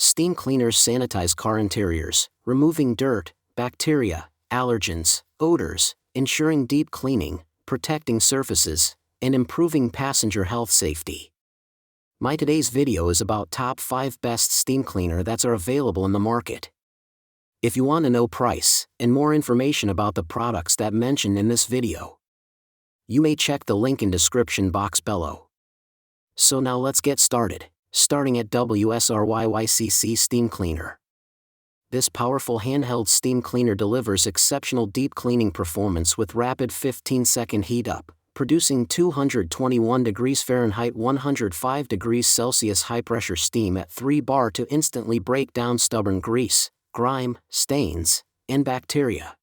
Steam cleaners sanitize car interiors, removing dirt, bacteria, allergens, odors, ensuring deep cleaning, protecting surfaces, and improving passenger health safety. My today's video is about top 5 best steam cleaner that are available in the market. If you want to know price and more information about the products that mentioned in this video, you may check the link in description box below. So now let's get started, starting at USRYYCC Steam Cleaner. This powerful handheld steam cleaner delivers exceptional deep cleaning performance with rapid 15-second heat up, producing 221 degrees Fahrenheit 105 degrees Celsius high-pressure steam at 3 bar to instantly break down stubborn grease, grime, stains, and bacteria.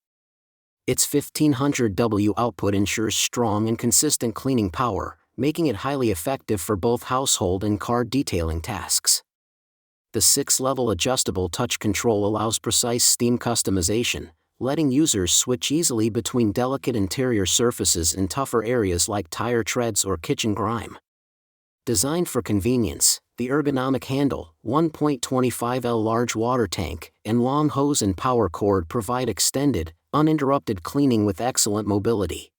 Its 1500 W output ensures strong and consistent cleaning power, making it highly effective for both household and car detailing tasks. The 6-level adjustable touch control allows precise steam customization, letting users switch easily between delicate interior surfaces and tougher areas like tire treads or kitchen grime. Designed for convenience, the ergonomic handle, 1.25L large water tank, and long hose and power cord provide extended, uninterrupted cleaning with excellent mobility.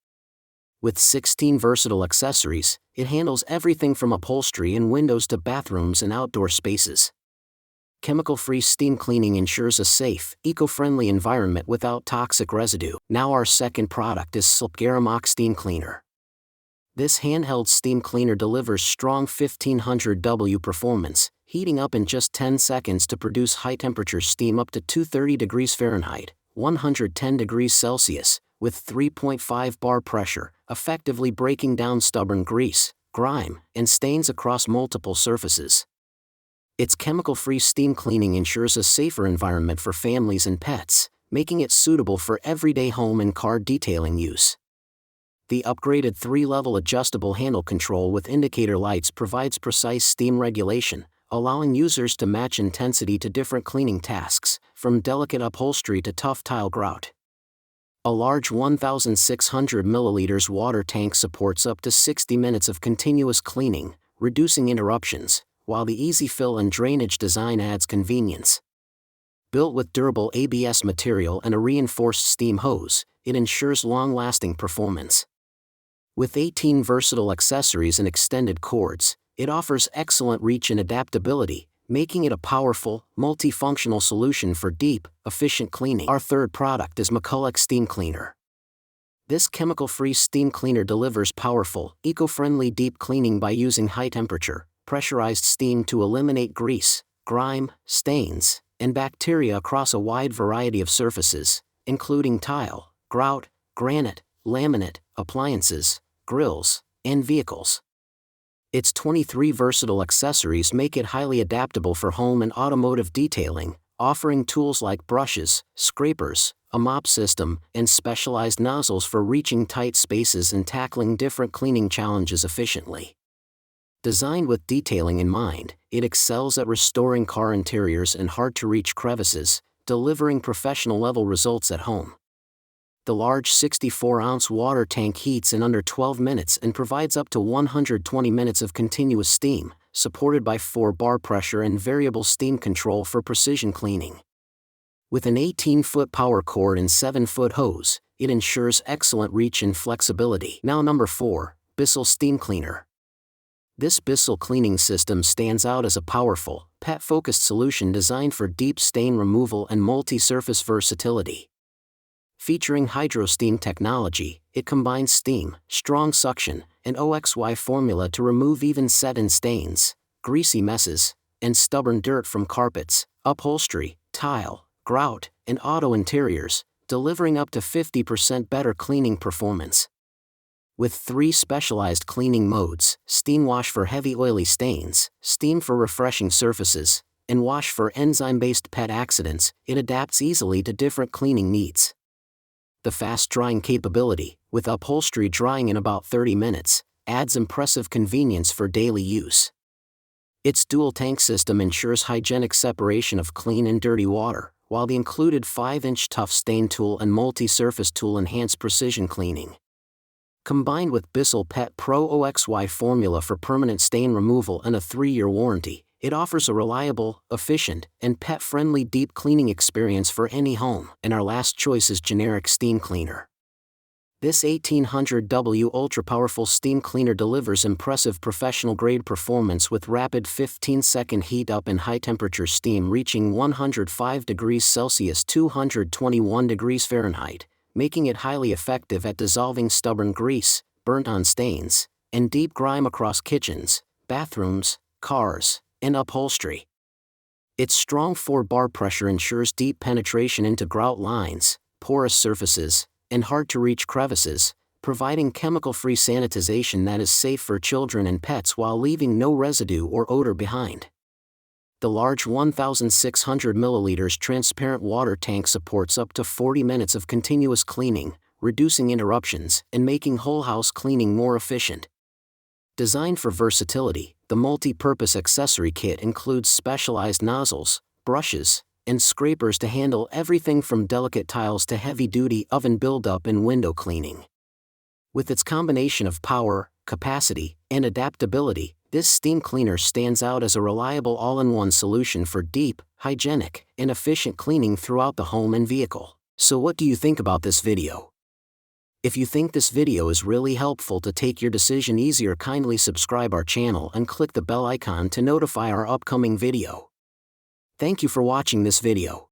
With 16 versatile accessories, it handles everything from upholstery and windows to bathrooms and outdoor spaces. Chemical-free steam cleaning ensures a safe, eco-friendly environment without toxic residue. Now our second product is Garamok Steam Cleaner. This handheld steam cleaner delivers strong 1500 W performance, heating up in just 10 seconds to produce high-temperature steam up to 230 degrees Fahrenheit, 110 degrees Celsius, with 3.5 bar pressure, effectively breaking down stubborn grease, grime, and stains across multiple surfaces. Its chemical-free steam cleaning ensures a safer environment for families and pets, making it suitable for everyday home and car detailing use. The upgraded 3-level adjustable handle control with indicator lights provides precise steam regulation, allowing users to match intensity to different cleaning tasks, from delicate upholstery to tough tile grout. A large 1,600 milliliters water tank supports up to 60 minutes of continuous cleaning, reducing interruptions, while the easy fill and drainage design adds convenience. Built with durable ABS material and a reinforced steam hose, it ensures long-lasting performance. With 18 versatile accessories and extended cords, it offers excellent reach and adaptability, making it a powerful, multifunctional solution for deep, efficient cleaning. Our third product is McCulloch Steam Cleaner. This chemical-free steam cleaner delivers powerful, eco-friendly deep cleaning by using high-temperature, pressurized steam to eliminate grease, grime, stains, and bacteria across a wide variety of surfaces, including tile, grout, granite, laminate, appliances, grills, and vehicles. Its 23 versatile accessories make it highly adaptable for home and automotive detailing, offering tools like brushes, scrapers, a mop system, and specialized nozzles for reaching tight spaces and tackling different cleaning challenges efficiently. Designed with detailing in mind, it excels at restoring car interiors and hard-to-reach crevices, delivering professional-level results at home. The large 64-ounce water tank heats in under 12 minutes and provides up to 120 minutes of continuous steam, supported by 4 bar pressure and variable steam control for precision cleaning. With an 18-foot power cord and 7-foot hose, it ensures excellent reach and flexibility. Now number 4, Bissell Steam Cleaner. This Bissell cleaning system stands out as a powerful, pet-focused solution designed for deep stain removal and multi-surface versatility. Featuring hydrosteam technology, it combines steam, strong suction, and OXY formula to remove even set-in stains, greasy messes, and stubborn dirt from carpets, upholstery, tile, grout, and auto interiors, delivering up to 50% better cleaning performance. With 3 specialized cleaning modes, steam wash for heavy oily stains, steam for refreshing surfaces, and wash for enzyme-based pet accidents, it adapts easily to different cleaning needs. The fast drying capability, with upholstery drying in about 30 minutes, adds impressive convenience for daily use. Its dual tank system ensures hygienic separation of clean and dirty water, while the included 5-inch tough stain tool and multi-surface tool enhance precision cleaning. Combined with Bissell Pet Pro OXY formula for permanent stain removal and a 3-year warranty, It offers a reliable, efficient, and pet-friendly deep cleaning experience for any home. And our last choice is generic steam cleaner. This 1800W ultra-powerful steam cleaner delivers impressive professional-grade performance with rapid 15-second heat-up and high-temperature steam reaching 105 degrees Celsius (221 degrees Fahrenheit), making it highly effective at dissolving stubborn grease, burnt-on stains, and deep grime across kitchens, bathrooms, cars, and upholstery. Its strong 4-bar pressure ensures deep penetration into grout lines, porous surfaces, and hard-to-reach crevices, providing chemical-free sanitization that is safe for children and pets while leaving no residue or odor behind. The large 1,600 milliliters transparent water tank supports up to 40 minutes of continuous cleaning, reducing interruptions and making whole house cleaning more efficient. Designed for versatility, the multi-purpose accessory kit includes specialized nozzles, brushes, and scrapers to handle everything from delicate tiles to heavy-duty oven buildup and window cleaning. With its combination of power, capacity, and adaptability, this steam cleaner stands out as a reliable all-in-one solution for deep, hygienic, and efficient cleaning throughout the home and vehicle. So what do you think about this video? If you think this video is really helpful to take your decision easier, kindly subscribe our channel and click the bell icon to notify our upcoming video. Thank you for watching this video.